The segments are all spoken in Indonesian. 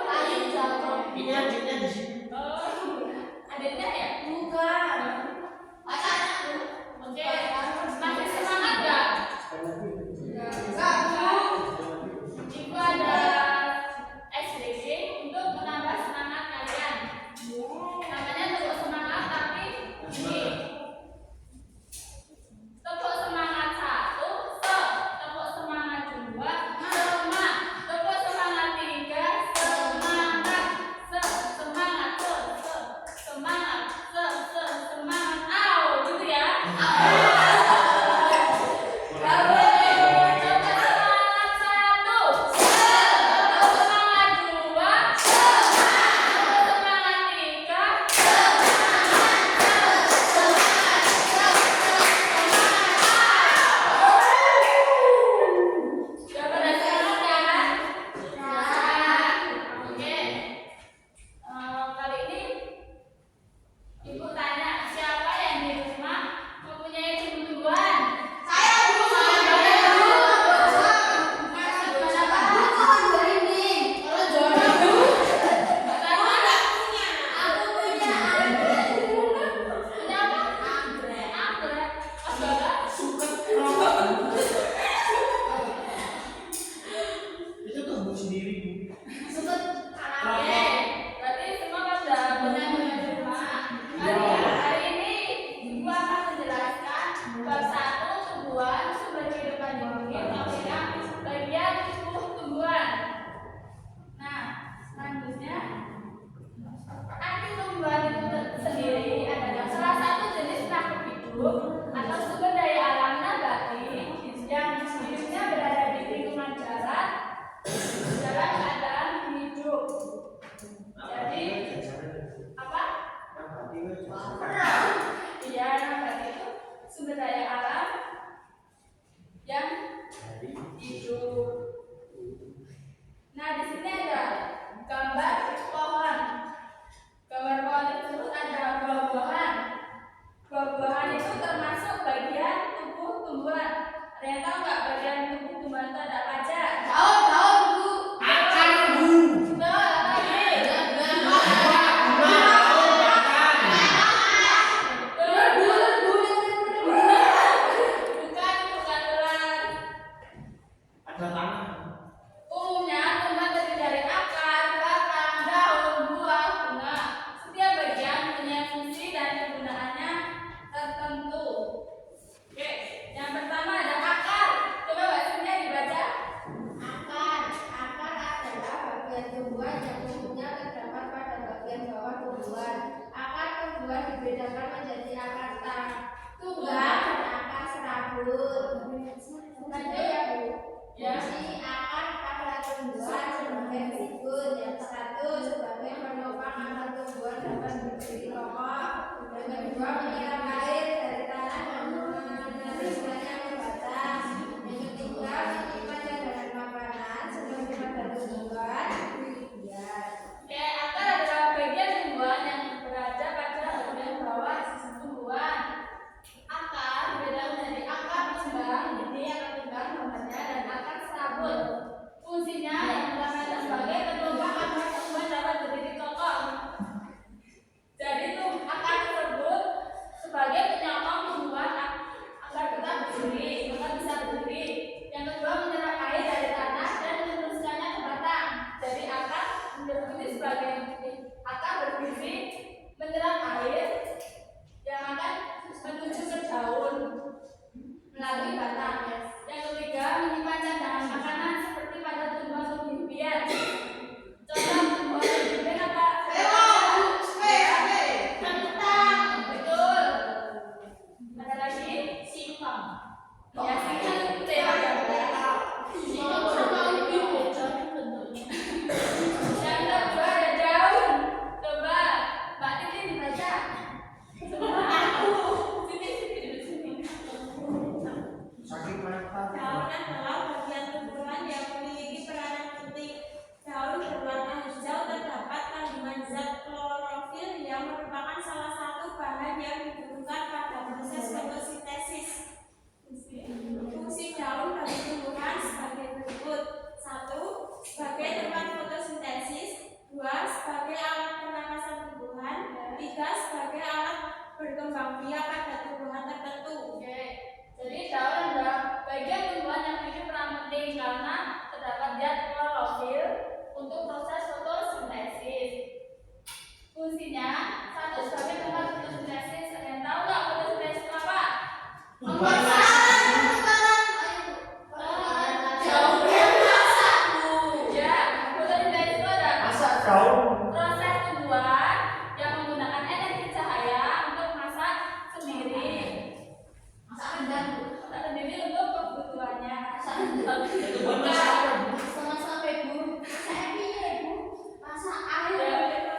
Lain jatuh. Ini adiknya di sini. Adiknya ya? Bukan. Pacarnya Bu. Oke. Masih semangat nggak? Ibu ada SBC untuk menambah semangat kalian. Namanya tepuk semangat tapi ini. Tepuk semangat 1, tepuk semangat 2, semangat. Tepuk semangat 3, semangat. Semangat, semangat, semangat. Au, gitu ya. Kali ini Ibu tanya, siapa yang di rumah mempunyai tumbuh-tumbuhan? Saya Bu. Punya apa? Anggrek. Itu tumbuh sendiri, Bu. Oke, berarti semua kan sudah punya di rumah. Hari ini Ibu akan menjelaskan bab 1 tumbuhan sumber kehidupan di bumi, maksudnya bagian tubuh tumbuhan. Nah, selanjutnya arti tumbuhan itu sendiri adalah salah satu jenis makhluk hidup atau sumber daya alam nabati yang hidupnya berada di lingkungan darat dalam keadaan hidup. Jadi apa? Iya, nabati itu sumber daya alam yang hidup. Nah, di sini ada gambar pohon. Gambar pohon tersebut ada buah-buahan. Buah-buahan itu termasuk bagian tubuh tumbuhan. Ada yang tahu nggak bagian tubuh tumbuhan itu ada apa aja? Tahu Bu. Akar, Bu. Betul, apa lagi? Bukan ular. Ada tanah. Umumnya tumbuhan terdiri dari akar, batang, daun, buah, bunga. Setiap bagian punya fungsi dan kegunaannya tertentu. Oke, yang pertama ada akar. Coba Mbak Sintia dibaca. Akar adalah bagian tumbuhan yang umumnya terdapat pada bagian bawah tumbuhan. Akar tumbuhan dibedakan menjadi akar tunggal dan akar serabut. Lanjut ya Bu. Ya. Fungsi akar pada tumbuhan sebagai berikut. Yang satu, sebagai penopang agar tumbuhan dapat berdiri kokoh. Yang kedua, menyerap air dari tanah dan menariskannya ke batang. Yang ketiga, menyimpan cadangan makanan sebagai pada tumbuhan. Oke, akar adalah bagian tumbuhan yang berada pada bagian bawah tumbuhan. Akar berbeda menjadi akar kembang, ini akar kembang namanya, dan akar serabut. berkembang biak pada tumbuhan tertentu. Oke. Jadi daun adalah bagian tumbuhan yang memiliki peran penting karena terdapat zat klorofil untuk proses fotosintesis. Fungsinya satu sebagai tempat fotosintesis. Ada yang tahu nggak fotosintesis itu apa? Ya, fotosintesis itu adalah Masak daun. proses tumbuhan yang menggunakan energi cahaya untuk masak sendiri. Masak sendiri untuk kebutuhannya.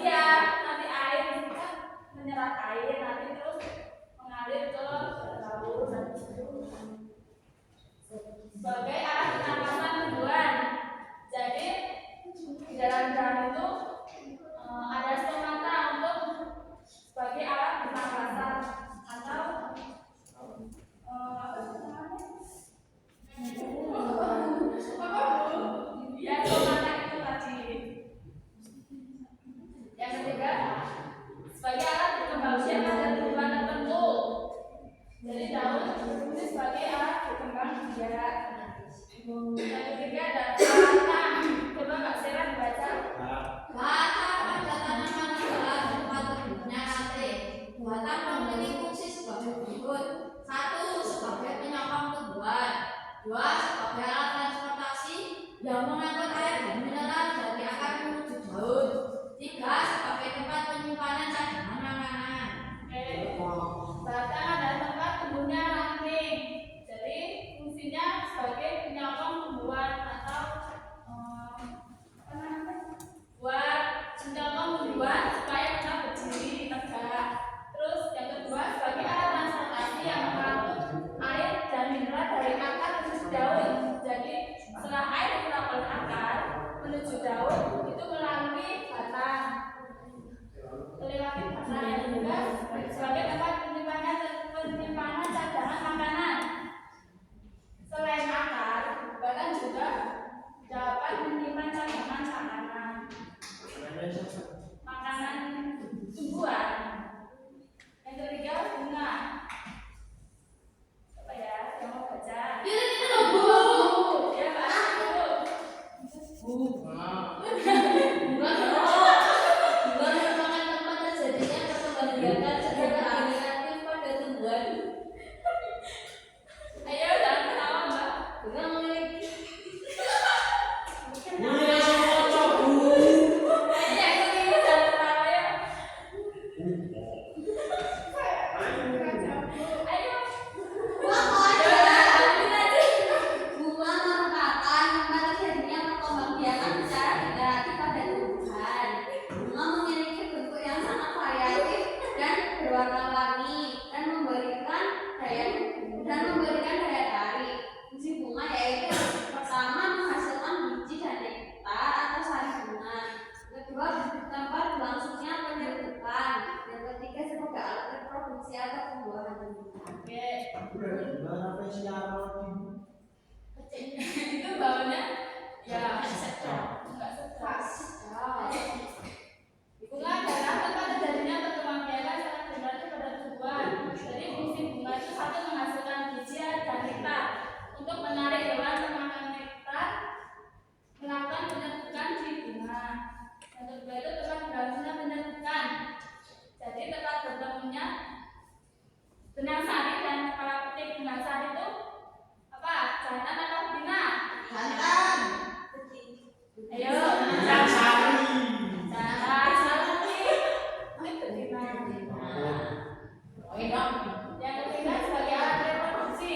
Iya, nanti air itu kan menyerap air, nanti terus mengalir ke laut dan itu sebagai alat pernapasan tumbuhan. Jadi di dalam daun itu ada stomata untuk sebagai alat pernapasan atau apa sih namanya? Ya, stomata itu tadi. Yang ketiga, sebagai alat berkembang biak pada tumbuhan tertentu. Jadi daun berfungsi sebagai alat berkembang biak. Yang ketiga ada batang. Coba Kak Sera dibaca. Batang pada tanaman adalah tempat tumbuhnya rantai. Batang memiliki fungsi sebagai berikut: 1. Sebagai penyokong tumbuhan. 2. Sebagai alat transportasi yang mengangkut air dan mineral dari akar menuju daun. 3. Sebagai tempat penyimpanan cadangan makanan. Batang adalah tempat tumbuhnya ranting. Jadi fungsinya sebagai penyokong tumbuhan atau apa namanya? Buat menyokong tumbuhan supaya tetap berdiri tegak. Terus yang kedua sebagai alat transportasi yang mengangkut air dan mineral dari akar menuju daun. Jadi setelah air diserap oleh akar menuju daun itu melalui batang. Melewati batang yang juga sebagai tempat penyimpanan cadangan makanan. Selain akar, batang juga dapat menyimpan cadangan makanan tumbuhan. Yang ketiga bunga. Apa ya? Yang mau baca? Ya, Pak. Bunga merupakan tempat terjadinya perkembangbiakan secara aliratif pada tumbuhan. Ayo, jangan ketawa, Mbak. Bunga memiliki Ayo, jangan ketawa ya. Ayo. bunga merupakan tempat terjadinya perkembangbiakan secara aliratif pada tumbuhan. Bunga memiliki bentuk yang sangat variatif dan berwarna-warni dan memberikan daya tarik. Fungsi bunga yaitu pertama menghasilkan biji dan nektar atau sari bunga. Kedua, tempat berlangsungnya penyerbukan. Dan ketiga, sebagai alat reproduksi atau pembuahan tumbuhan. Oke. Gimana spesial? Itu baunya ya enggak sedap. Bunga adalah tempat terjadinya perkembangbiakan secara generatif pada tumbuhan. Jadi fungsi bunga itu satu menghasilkan biji dan nektar untuk menarik hewan pemakan nektar melakukan penyerbukan di bunga. Yang kedua itu tempat berlangsungnya penyerbukan. Jadi tempat bertemunya benang sari dan kepala petik. Benang sari itu apa? Jantan atau betina? Jantan. Ayo. Yang sari. Jantan, salah petik. Ini betina. Oke dong. Yang ketiga sebagai alat reproduksi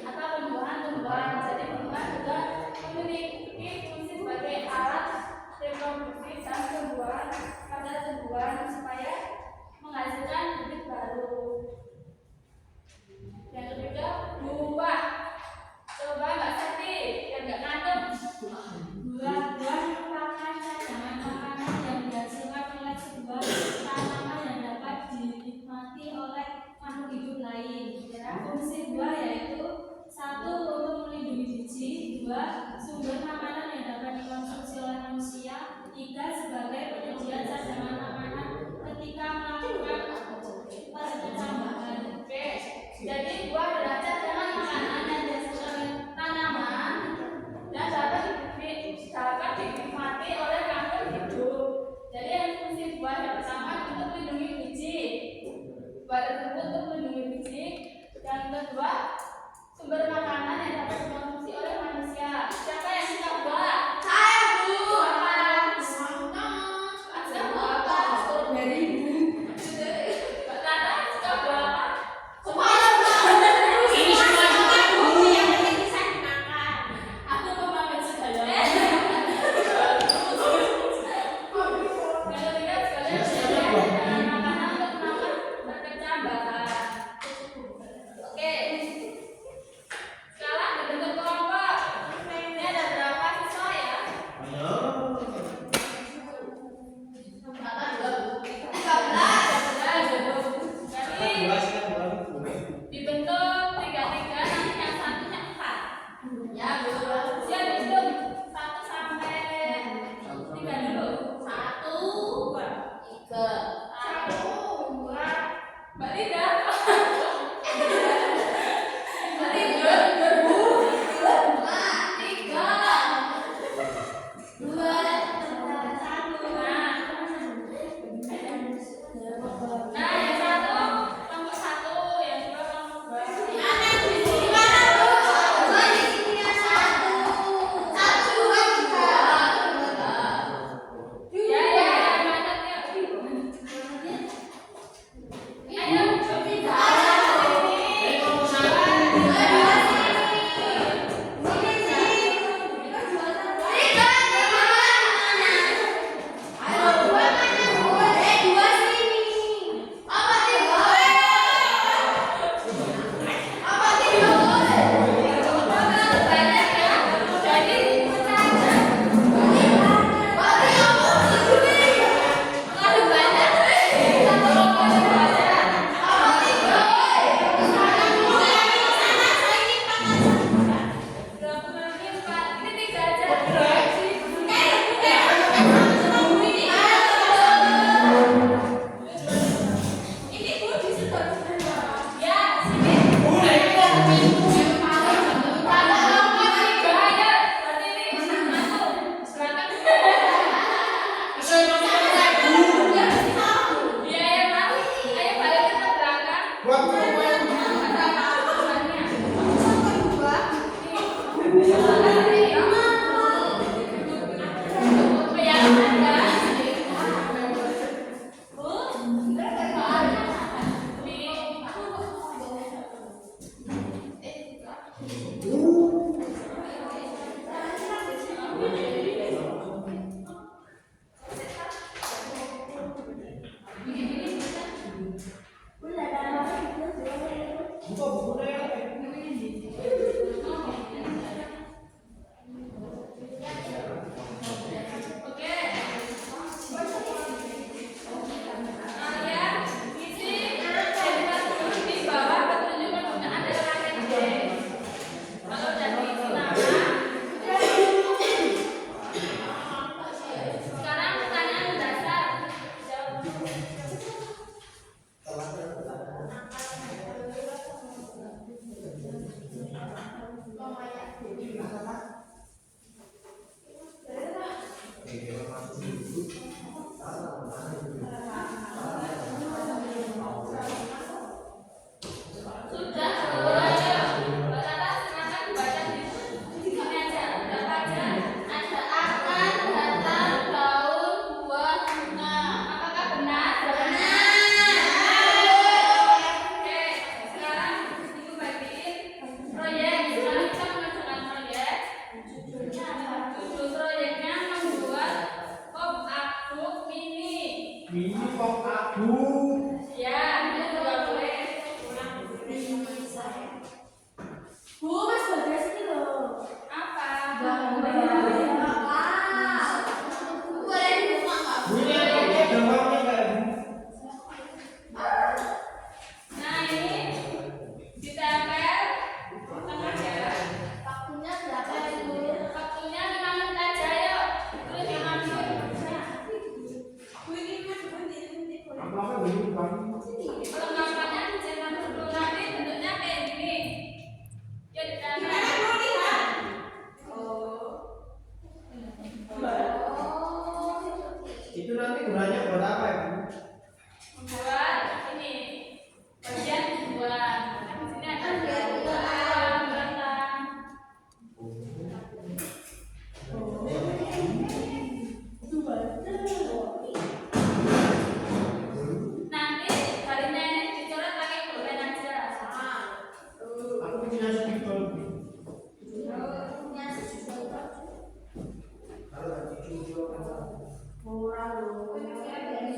atau pembuahan tumbuhan. Jadi bunga juga memiliki fungsi sebagai alat reproduksi dan pembuahan pada tumbuhan supaya menghasilkan bibit baru. Yang ketiga buah. Coba Mbak Sati, yang nggak ngantuk. Buah-buah merupakan cadangan makanan yang dihasilkan oleh sebuah tanaman yang dapat dinikmati oleh makhluk hidup lain. Fungsi buah yaitu 1. Untuk melindungi biji. 2. Sumber makanan yang dapat dikonsumsi oleh manusia. 3. Sebagai penyedia cadangan makanan ketika melakukan percambahan Sumber makanan yang dapat dikonsumsi oleh manusia. Siapa yang suka buah? Saya, Bu. Apa? Sangkong. Suka buah apa? Strawberry, Bu. Mbak Tata suka buah apa? Semuanya, Bu. Ini semua suka, Bu. Yang penting bisa dimakan. Aku pemakai segala. Yang ketiga sekalian belajar dengan makanan untuk menambah berkecambahan. Oke. Sekarang dibentuk kelompok. Ini ada berapa siswa ya? Ayo. Jadi dibentuk tiga-tiga, nanti yang satunya 4. Ya, Bu. Siap hitung 1 sampai 3 dulu. 1, 2, 3. 1, 2. Mbak Lida. Mbak Lida. 3. Nah, yang satu kelompok 1, yang dua kelompok 2. Ya, mandat yuk. Ayo, banyak ya. Jadi kalau banyak ini 3 aja. Ya, sini. Buka bukunya ya. Oke. Kalian isi cerita di bawah petunjuk penggunaan dalam APD. Kalau udah diisi nama. Sekarang pertanyaan mendasar. Jawab. Sudah, ayo. Mbak Tata silakan baca di sini aja. Berapa aja? Ada akan, datang, daun, buah, bunga. Apakah benar? Oke, sekarang Ibu bagiin proyek. Sekarang kita mengerjakan proyek. Judul proyeknya membuat pop up book mini. Mini pop aku. Ya, itu juga boleh. Bu, Mas Bagas ini loh. Apa? Punya pakai gambarnya kayak Nah, ini ditempel tengah ya. Waktunya berapa, Bu? Waktunya 5 menit aja, yuk. Terus jangan apa begini bang? perlengkapannya dicetak dulu, nanti bentuknya kayak gini. Ya ditempel. Itu nanti gunanya buat apa ya? Buat ini bagian buat. Di sini ada Biar buat. Ora lho, kowe mikir dari